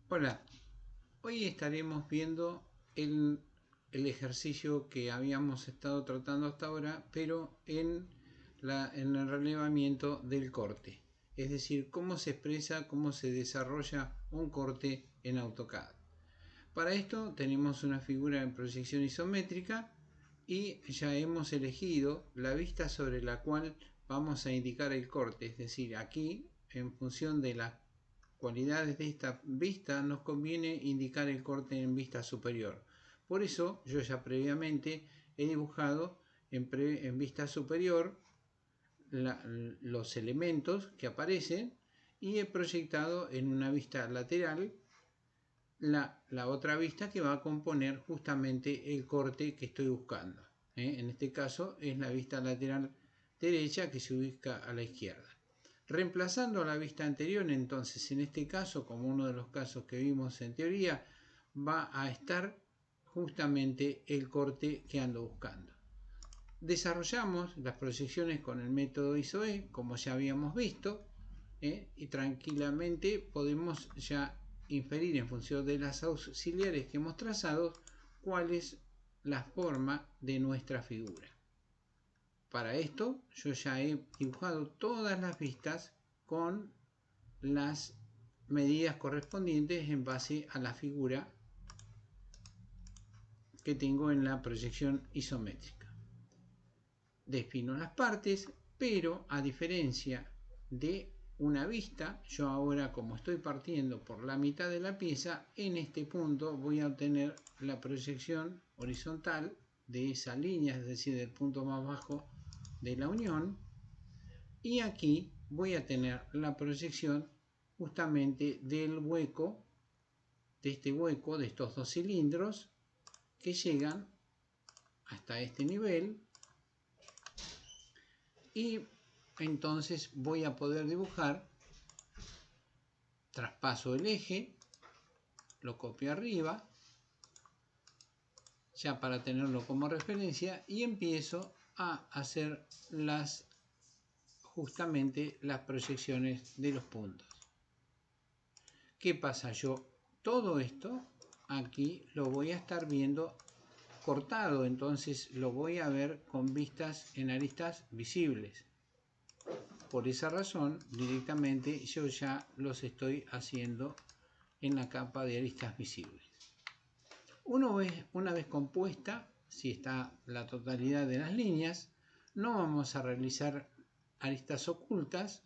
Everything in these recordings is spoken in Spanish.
Hola, hoy estaremos viendo el ejercicio que habíamos estado tratando hasta ahora, pero en el relevamiento del corte. Es decir, cómo se expresa, cómo se desarrolla un corte en AutoCAD. Para esto tenemos una figura en proyección isométrica y ya hemos elegido la vista sobre la cual vamos a indicar el corte. Es decir, aquí, en función de las cualidades de esta vista, nos conviene indicar el corte en vista superior. Por eso yo ya previamente he dibujado en vista superior los elementos que aparecen y he proyectado en una vista lateral la otra vista que va a componer justamente el corte que estoy buscando. En este caso es la vista lateral derecha que se ubica a la izquierda. Reemplazando la vista anterior, entonces en este caso, como uno de los casos que vimos en teoría, va a estar justamente el corte que ando buscando. Desarrollamos las proyecciones con el método ISOE, como ya habíamos visto, y tranquilamente podemos ya inferir en función de las auxiliares que hemos trazado cuál es la forma de nuestra figura. Para esto yo ya he dibujado todas las vistas con las medidas correspondientes en base a la figura que tengo en la proyección isométrica. Defino las partes, pero a diferencia de una vista, yo ahora, como estoy partiendo por la mitad de la pieza, en este punto voy a obtener la proyección horizontal de esa línea, es decir, del punto más bajo de la unión, y aquí voy a tener la proyección justamente del hueco, de este hueco, de estos dos cilindros que llegan hasta este nivel, y entonces voy a poder dibujar, traspaso el eje, lo copio arriba, ya para tenerlo como referencia, y empiezo a hacer justamente las proyecciones de los puntos. ¿Qué pasa? Yo todo esto aquí lo voy a estar viendo cortado, entonces lo voy a ver con vistas en aristas visibles. Por esa razón, directamente yo ya los estoy haciendo en la capa de aristas visibles. Una vez compuesta, si está la totalidad de las líneas, no vamos a realizar aristas ocultas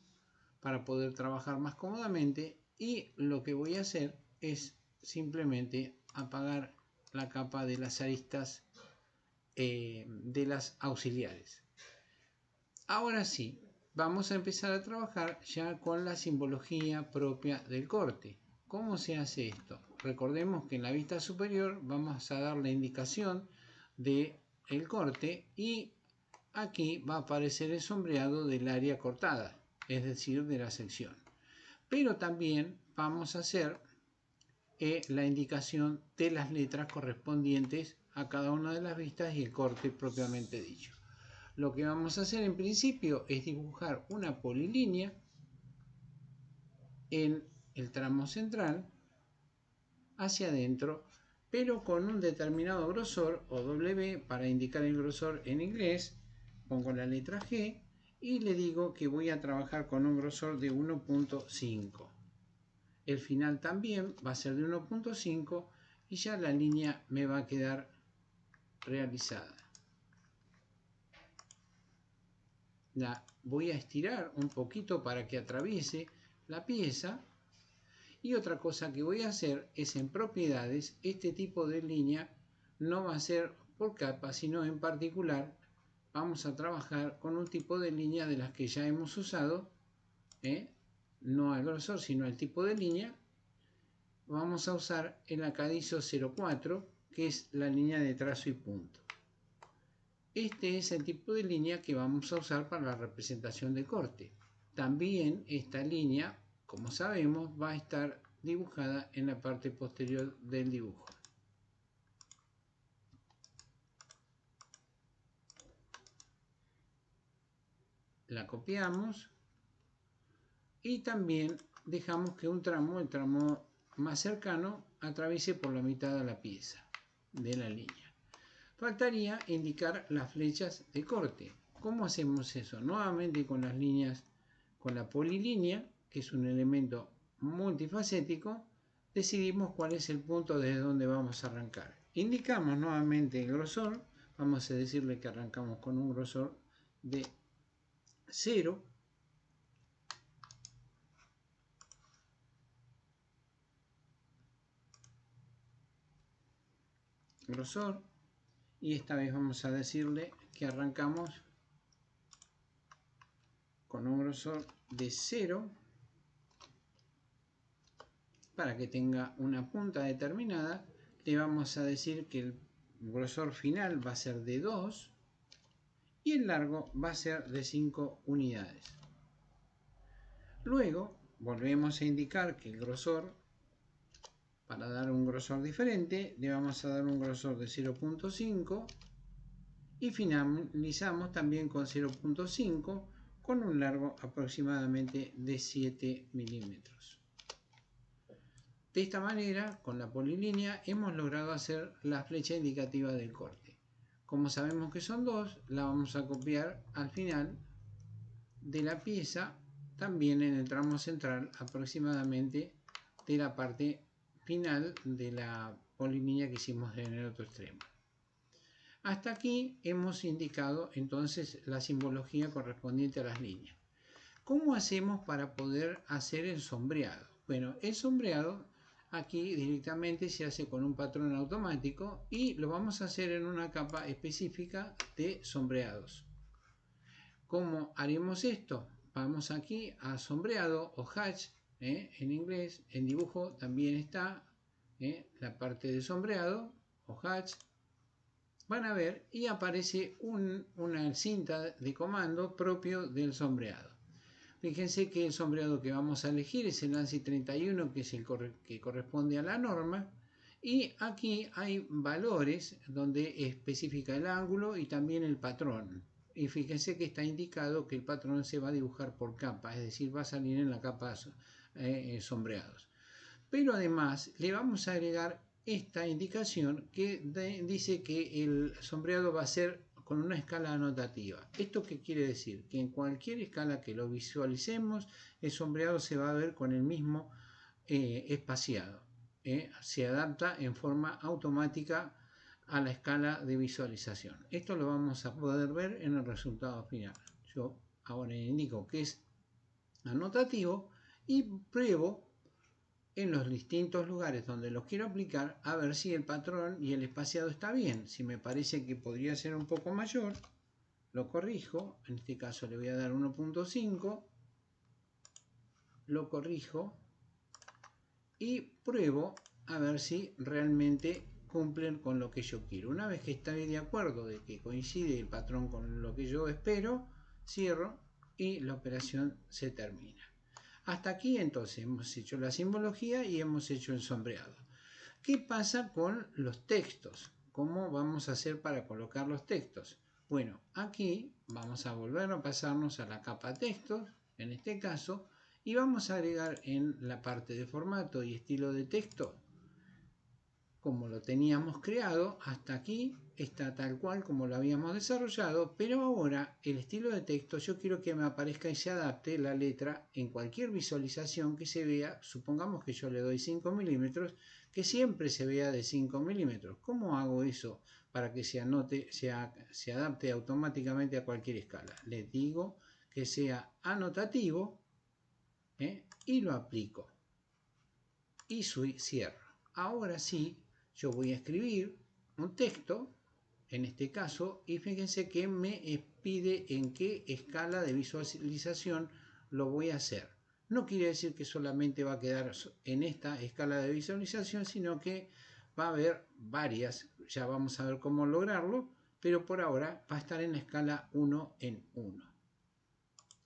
para poder trabajar más cómodamente, y lo que voy a hacer es simplemente apagar la capa de las aristas de las auxiliares. Ahora sí, vamos a empezar a trabajar ya con la simbología propia del corte. ¿Cómo se hace esto? Recordemos que en la vista superior vamos a dar la indicación del corte, y aquí va a aparecer el sombreado del área cortada, es decir, de la sección. Pero también vamos a hacer la indicación de las letras correspondientes a cada una de las vistas y el corte propiamente dicho. Lo que vamos a hacer en principio es dibujar una polilínea en el tramo central hacia adentro, pero con un determinado grosor, o W para indicar el grosor en inglés. Pongo la letra G y le digo que voy a trabajar con un grosor de 1.5. El final también va a ser de 1.5 y ya la línea me va a quedar realizada. La voy a estirar un poquito para que atraviese la pieza. Y otra cosa que voy a hacer es, en propiedades, este tipo de línea no va a ser por capa, sino en particular vamos a trabajar con un tipo de línea de las que ya hemos usado, no al grosor sino al tipo de línea. Vamos a usar el acadizo 04, que es la línea de trazo y punto. Este es el tipo de línea que vamos a usar para la representación de corte. También esta línea, como sabemos, va a estar dibujada en la parte posterior del dibujo. La copiamos y también dejamos que un tramo, el tramo más cercano atraviese por la mitad de la pieza de la línea. Faltaría indicar las flechas de corte. ¿Cómo hacemos eso? Nuevamente con las líneas, con la polilínea, que es un elemento multifacético, decidimos cuál es el punto desde donde vamos a arrancar. Indicamos nuevamente el grosor. Vamos a decirle que arrancamos con un grosor de 0. Grosor. Y esta vez vamos a decirle que arrancamos con un grosor de 0 para que tenga una punta determinada. Le vamos a decir que el grosor final va a ser de 2 y el largo va a ser de 5 unidades. Luego volvemos a indicar que el grosor, para dar un grosor diferente, le vamos a dar un grosor de 0.5 y finalizamos también con 0.5 con un largo aproximadamente de 7 milímetros. De esta manera, con la polilínea, hemos logrado hacer la flecha indicativa del corte. Como sabemos que son 2, la vamos a copiar al final de la pieza, también en el tramo central, aproximadamente de la parte final de la polilínea que hicimos en el otro extremo. Hasta aquí hemos indicado entonces la simbología correspondiente a las líneas. ¿Cómo hacemos para poder hacer el sombreado? Bueno, el sombreado aquí directamente se hace con un patrón automático y lo vamos a hacer en una capa específica de sombreados. ¿Cómo haremos esto? Vamos aquí a sombreado o hatch, en inglés. En dibujo también está la parte de sombreado o hatch. Van a ver y aparece una cinta de comando propio del sombreado. Fíjense que el sombreado que vamos a elegir es el ANSI 31, que es el que corresponde a la norma. Y aquí hay valores donde especifica el ángulo y también el patrón. Y fíjense que está indicado que el patrón se va a dibujar por capa, es decir, va a salir en la capa sombreados. Pero además le vamos a agregar esta indicación que dice que el sombreado va a ser con una escala anotativa. ¿Esto qué quiere decir? Que en cualquier escala que lo visualicemos, el sombreado se va a ver con el mismo espaciado. Se adapta en forma automática a la escala de visualización. Esto lo vamos a poder ver en el resultado final. Yo ahora indico que es anotativo y pruebo en los distintos lugares donde los quiero aplicar a ver si el patrón y el espaciado está bien. Si me parece que podría ser un poco mayor, lo corrijo. En este caso le voy a dar 1.5, lo corrijo y pruebo a ver si realmente cumplen con lo que yo quiero. Una vez que estoy de acuerdo de que coincide el patrón con lo que yo espero, cierro y la operación se termina. Hasta aquí entonces hemos hecho la simbología y hemos hecho el sombreado. ¿Qué pasa con los textos? ¿Cómo vamos a hacer para colocar los textos? Bueno, aquí vamos a volver a pasarnos a la capa textos, en este caso, y vamos a agregar en la parte de formato y estilo de texto, como lo teníamos creado, hasta aquí está tal cual como lo habíamos desarrollado, pero ahora el estilo de texto yo quiero que me aparezca y se adapte la letra en cualquier visualización que se vea. Supongamos que yo le doy 5 milímetros, que siempre se vea de 5 milímetros. ¿Cómo hago eso para que se adapte automáticamente a cualquier escala? Le digo que sea anotativo y lo aplico y cierro. Ahora sí, yo voy a escribir un texto, en este caso, y fíjense que me pide en qué escala de visualización lo voy a hacer. No quiere decir que solamente va a quedar en esta escala de visualización, sino que va a haber varias. Ya vamos a ver cómo lograrlo, pero por ahora va a estar en la escala 1 en 1.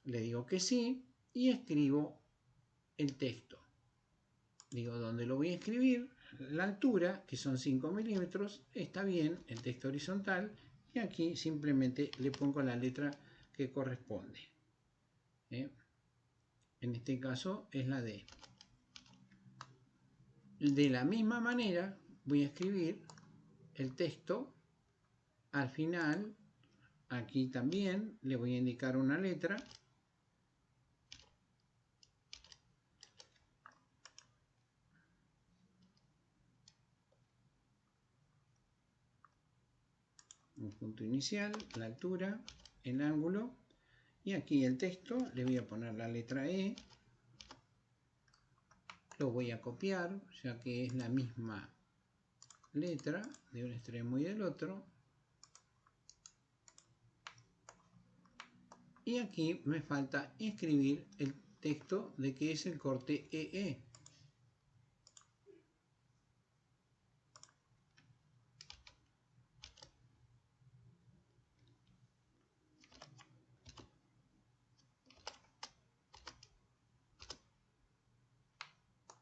Le digo que sí y escribo el texto. Digo dónde lo voy a escribir, la altura, que son 5 milímetros, está bien, el texto horizontal, y aquí simplemente le pongo la letra que corresponde. En este caso es la D. De la misma manera voy a escribir el texto al final. Aquí también le voy a indicar una letra. Un punto inicial, la altura, el ángulo. Y aquí el texto, le voy a poner la letra E. Lo voy a copiar, ya que es la misma letra de un extremo y del otro. Y aquí me falta escribir el texto de que es el corte EE.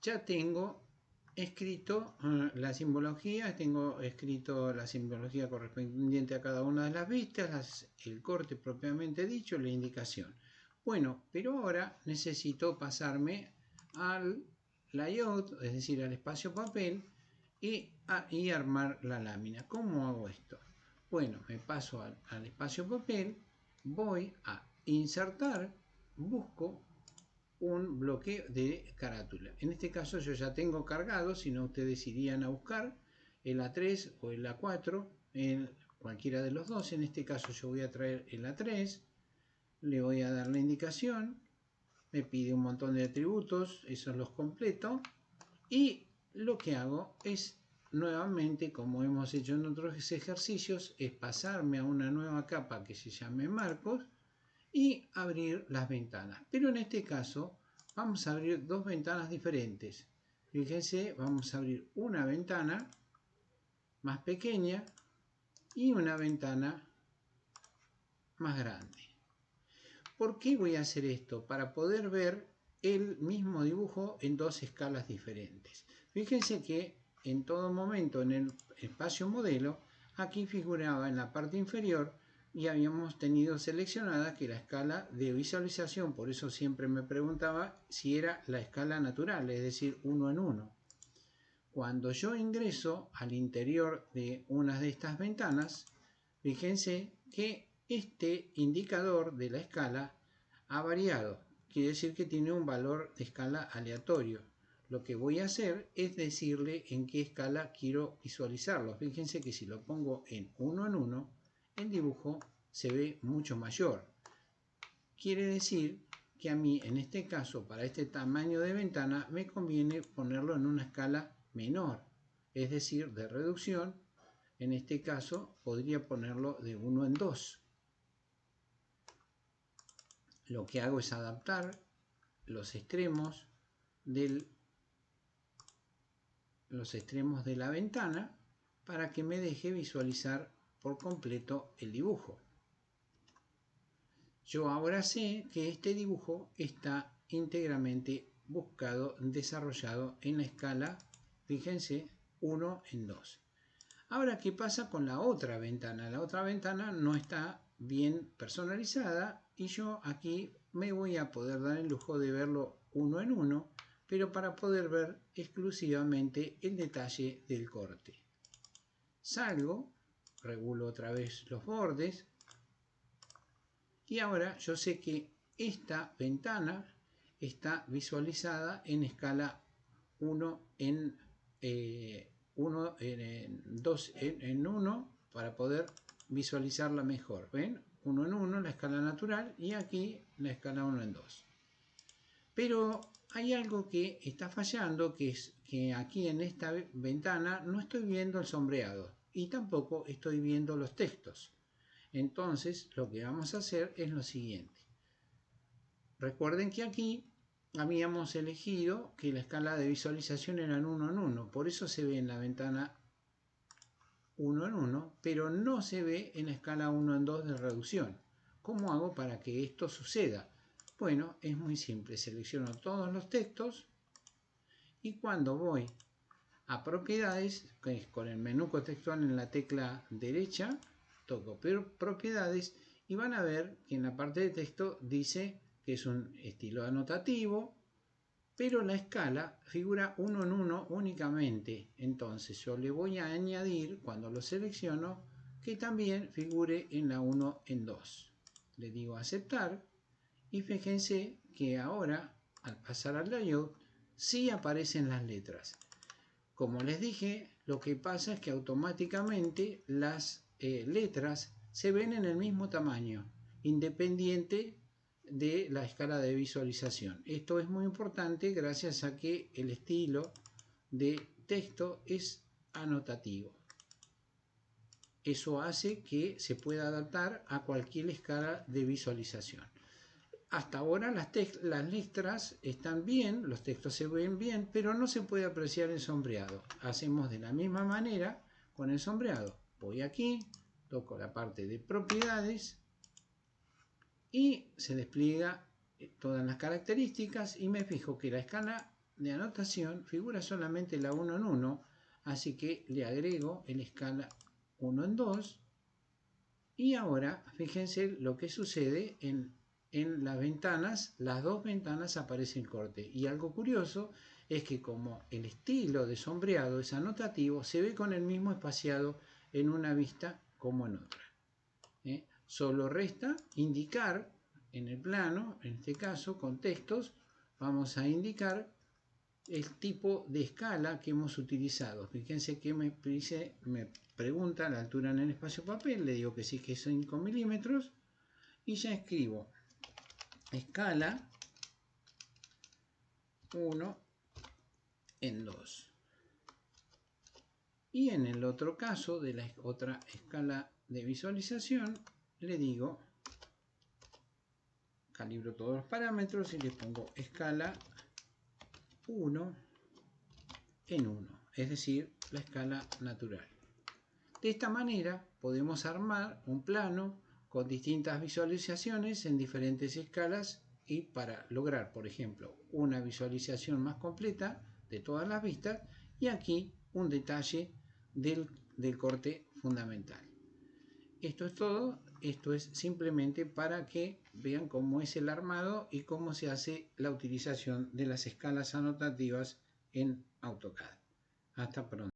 Ya tengo escrito la simbología, tengo escrito la simbología correspondiente a cada una de las vistas, el corte propiamente dicho, la indicación. Bueno, pero ahora necesito pasarme al layout, es decir, al espacio papel, y armar la lámina. ¿Cómo hago esto? Bueno, me paso al espacio papel, voy a insertar, busco un bloque de carátula. En este caso yo ya tengo cargado, si no ustedes irían a buscar el A3 o el A4, en cualquiera de los dos. En este caso yo voy a traer el A3, le voy a dar la indicación, me pide un montón de atributos, esos los completo, y lo que hago es nuevamente, como hemos hecho en otros ejercicios, es pasarme a una nueva capa que se llame marcos y abrir las ventanas. Pero en este caso vamos a abrir dos ventanas diferentes. Fíjense, vamos a abrir una ventana más pequeña y una ventana más grande. ¿Por qué voy a hacer esto? Para poder ver el mismo dibujo en dos escalas diferentes. Fíjense que en todo momento en el espacio modelo, aquí figuraba en la parte inferior y habíamos tenido seleccionada que la escala de visualización, por eso siempre me preguntaba si era la escala natural, es decir, 1 en 1. Cuando yo ingreso al interior de una de estas ventanas, fíjense que este indicador de la escala ha variado. Quiere decir que tiene un valor de escala aleatorio. Lo que voy a hacer es decirle en qué escala quiero visualizarlo. Fíjense que si lo pongo en 1 en 1, el dibujo se ve mucho mayor. Quiere decir que a mí, en este caso, para este tamaño de ventana, me conviene ponerlo en una escala menor, es decir, de reducción. En este caso, podría ponerlo de 1 en 2. Lo que hago es adaptar los extremos de la ventana para que me deje visualizar por completo el dibujo. Yo ahora sé que este dibujo está íntegramente buscado, desarrollado en la escala, fíjense, 1 en 2. Ahora, ¿qué pasa con la otra ventana? La otra ventana no está bien personalizada y yo aquí me voy a poder dar el lujo de verlo 1 en 1, pero para poder ver exclusivamente el detalle del corte. Salgo, regulo otra vez los bordes y ahora yo sé que esta ventana está visualizada en escala 1 en 1 en 2 en 1 para poder visualizarla mejor. ¿Ven? 1 en 1 la escala natural y aquí la escala 1 en 2. Pero hay algo que está fallando, que es que aquí en esta ventana no estoy viendo el sombreado y tampoco estoy viendo los textos. Entonces lo que vamos a hacer es lo siguiente. Recuerden que aquí habíamos elegido que la escala de visualización era 1 en 1, por eso se ve en la ventana 1 en 1, pero no se ve en la escala 1 en 2 de reducción. ¿Cómo hago para que esto suceda? Bueno, es muy simple, selecciono todos los textos y cuando voy a propiedades, que es con el menú contextual en la tecla derecha, toco propiedades y van a ver que en la parte de texto dice que es un estilo anotativo pero la escala figura 1 en 1 únicamente. Entonces yo le voy a añadir, cuando lo selecciono, que también figure en la 1 en 2. Le digo aceptar y fíjense que ahora, al pasar al layout, sí aparecen las letras. Como les dije, lo que pasa es que automáticamente las letras se ven en el mismo tamaño, independiente de la escala de visualización. Esto es muy importante gracias a que el estilo de texto es anotativo. Eso hace que se pueda adaptar a cualquier escala de visualización. Hasta ahora las letras están bien, los textos se ven bien, pero no se puede apreciar el sombreado. Hacemos de la misma manera con el sombreado. Voy aquí, toco la parte de propiedades y se despliega todas las características y me fijo que la escala de anotación figura solamente la 1 en 1, así que le agrego el escala 1 en 2 y ahora fíjense lo que sucede en las ventanas. Las dos ventanas aparece el corte, y algo curioso es que como el estilo de sombreado es anotativo, se ve con el mismo espaciado en una vista como en otra. Solo resta indicar en el plano, en este caso con textos, vamos a indicar el tipo de escala que hemos utilizado. Fíjense que me pregunta la altura en el espacio papel, le digo que sí, que es 5 milímetros, y ya escribo escala 1 en 2. Y en el otro caso de la otra escala de visualización, le digo, calibro todos los parámetros y le pongo escala 1 en 1, es decir, la escala natural. De esta manera podemos armar un plano con distintas visualizaciones en diferentes escalas, y para lograr, por ejemplo, una visualización más completa de todas las vistas, y aquí un detalle del corte fundamental. Esto es todo. Esto es simplemente para que vean cómo es el armado y cómo se hace la utilización de las escalas anotativas en AutoCAD. Hasta pronto.